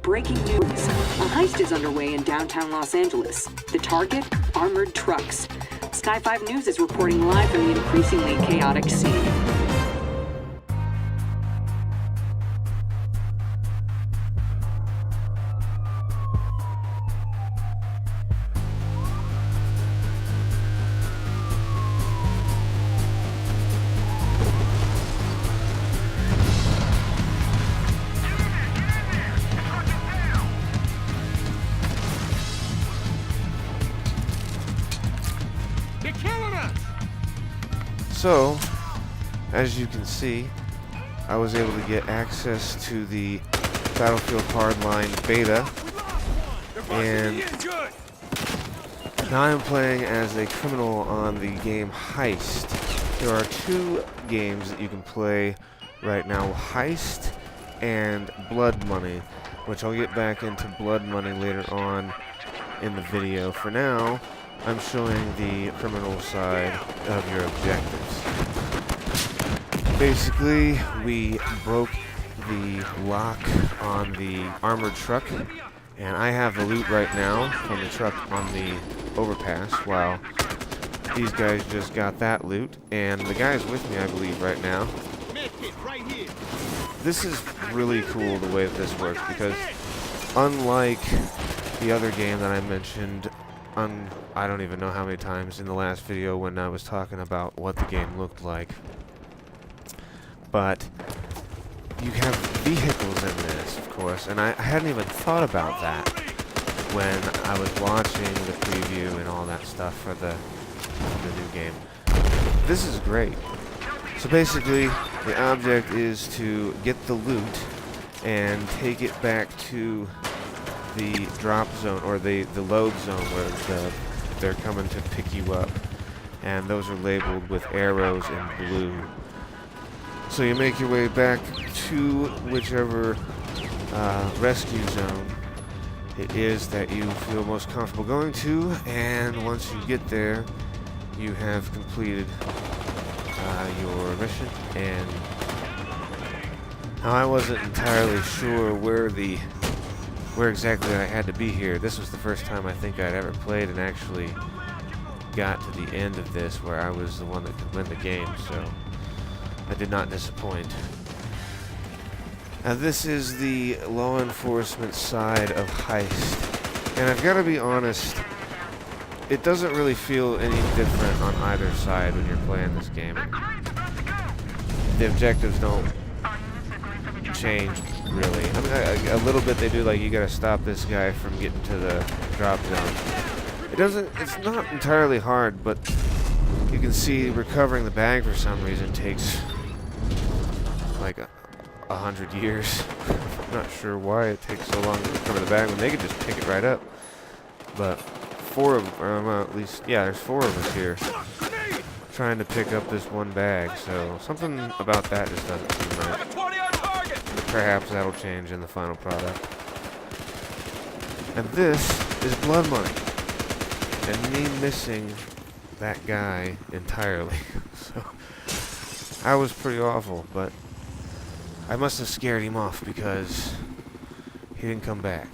Breaking news. A heist is underway in downtown Los Angeles. The target? Armored trucks. Sky 5 News is reporting live from the increasingly chaotic scene. So, as you can see, I was able to get access to the Battlefield Hardline beta, and now I'm playing as a criminal on the game Heist. There are two games that you can play right now, Heist and Blood Money, which I'll get back into Blood Money later on in the video. For now, I'm showing the criminal side of your objectives. Basically, we broke the lock on the armored truck, and I have the loot right now from the truck on the overpass, while these guys just got that loot, and the guy's with me, I believe, right now. This is really cool the way that this works, because unlike the other game that I mentioned, I don't even know how many times in the last video when I was talking about what the game looked like. But you have vehicles in this, of course, and I hadn't even thought about that when I was watching the preview and all that stuff for the new game. This is great. So basically, the object is to get the loot and take it back to the drop zone, or the load zone, where they're coming to pick you up, and those are labeled with arrows in blue. So you make your way back to whichever rescue zone it is that you feel most comfortable going to, and once you get there, you have completed your mission. And now I wasn't entirely sure where exactly I had to be here. This was the first time I think I'd ever played and actually got to the end of this where I was the one that could win the game, so I did not disappoint. Now this is the law enforcement side of Heist, and I've got to be honest, it doesn't really feel any different on either side when you're playing this game. The objectives don't change, really. I mean, a little bit they do, like you gotta stop this guy from getting to the drop zone. It's not entirely hard, but you can see recovering the bag for some reason takes like 100 years. I'm not sure why it takes so long to recover the bag when they could just pick it right up. But at least, yeah, there's 4 of us here trying to pick up this one bag, so something about that just doesn't seem right. Perhaps that'll change in the final product. And this is Blood Money, and me missing that guy entirely. So I was pretty awful, but I must have scared him off because he didn't come back.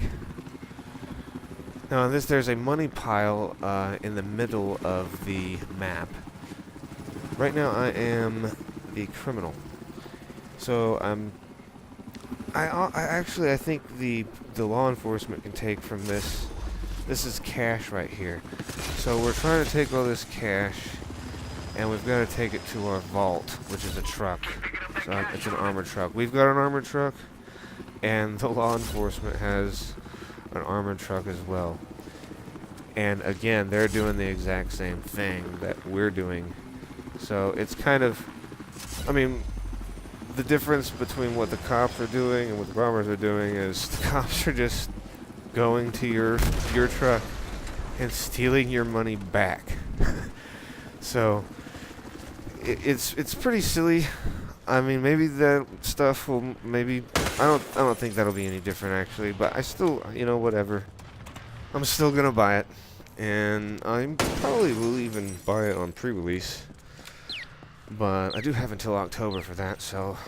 Now there's a money pile in the middle of the map. Right now I am the criminal, so I think the law enforcement can take from this. This is cash right here. So we're trying to take all this cash, and we've got to take it to our vault, which is a truck. So it's an armored truck. We've got an armored truck, and the law enforcement has an armored truck as well. And again, they're doing the exact same thing that we're doing. So it's kind of, I mean, the difference between what the cops are doing and what the bombers are doing is the cops are just going to your truck and stealing your money back. So it's pretty silly. I mean, maybe that stuff will I don't think that'll be any different actually, but I still, whatever. I'm still gonna buy it, and I probably will even buy it on pre-release. But I do have until October for that, so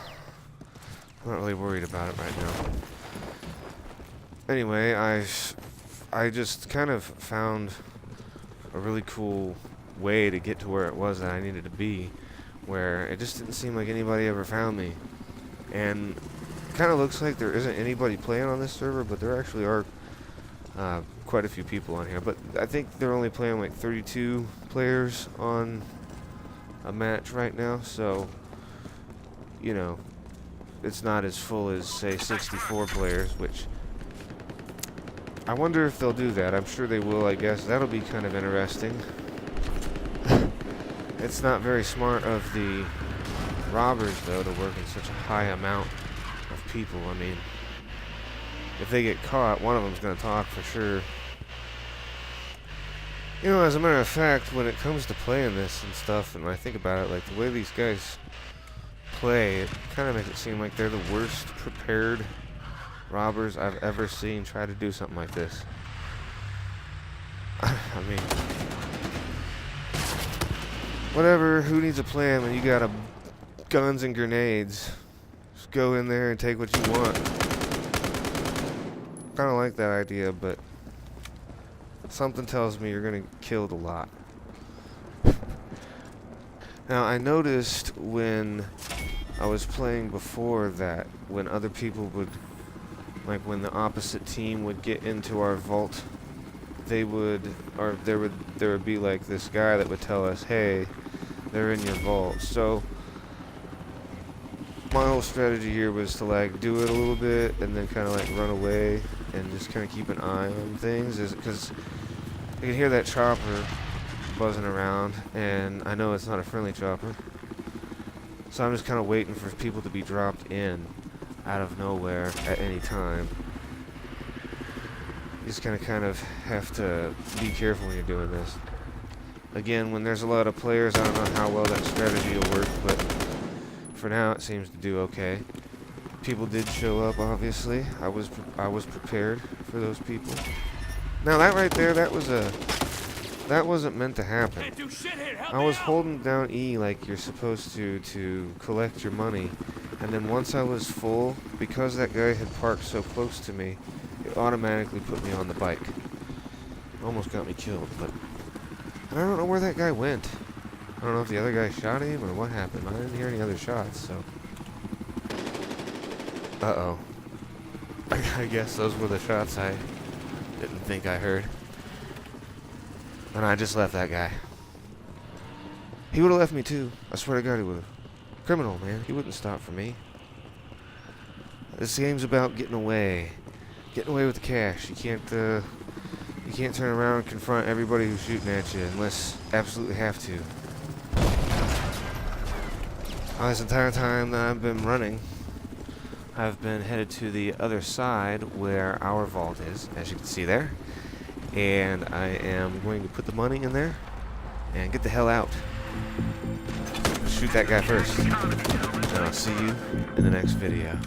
I'm not really worried about it right now. Anyway, I just kind of found a really cool way to get to where it was that I needed to be, where it just didn't seem like anybody ever found me. And it kind of looks like there isn't anybody playing on this server, but there actually are quite a few people on here. But I think they're only playing like 32 players on a match right now, so, you know, it's not as full as, say, 64 players, which I wonder if they'll do that. I'm sure they will, I guess. That'll be kind of interesting. It's not very smart of the robbers, though, to work in such a high amount of people. I mean, if they get caught, one of them's going to talk for sure. You know, as a matter of fact, when it comes to playing this and stuff, and I think about it, like, the way these guys play, it kind of makes it seem like they're the worst prepared robbers I've ever seen try to do something like this. I mean, whatever, who needs a plan when you got guns and grenades? Just go in there and take what you want. Kind of like that idea, but something tells me you're gonna get killed a lot. Now, I noticed when I was playing before that, when other people would, like when the opposite team would get into our vault, they would, or there would be like this guy that would tell us, hey, they're in your vault. So my whole strategy here was to like do it a little bit and then kind of like run away and just kind of keep an eye on things, because I can hear that chopper buzzing around and I know it's not a friendly chopper, so I'm just kind of waiting for people to be dropped in out of nowhere at any time. You just kind of have to be careful when you're doing this. Again, when there's a lot of players, I don't know how well that strategy will work, but for now it seems to do okay. People did show up, obviously. I was prepared for those people. Now that right there, that wasn't meant to happen. I was holding down E like you're supposed to collect your money, and then once I was full, because that guy had parked so close to me, it automatically put me on the bike. Almost got me killed, but I don't know where that guy went. I don't know if the other guy shot him or what happened. I didn't hear any other shots, so. Uh-oh. I guess those were the shots I didn't think I heard. And I just left that guy. He would have left me too. I swear to God he would have. Criminal, man. He wouldn't stop for me. This game's about getting away. Getting away with the cash. You can't turn around and confront everybody who's shooting at you unless you absolutely have to. This entire time that I've been running, I've been headed to the other side where our vault is, as you can see there. And I am going to put the money in there and get the hell out. Shoot that guy first. And I'll see you in the next video.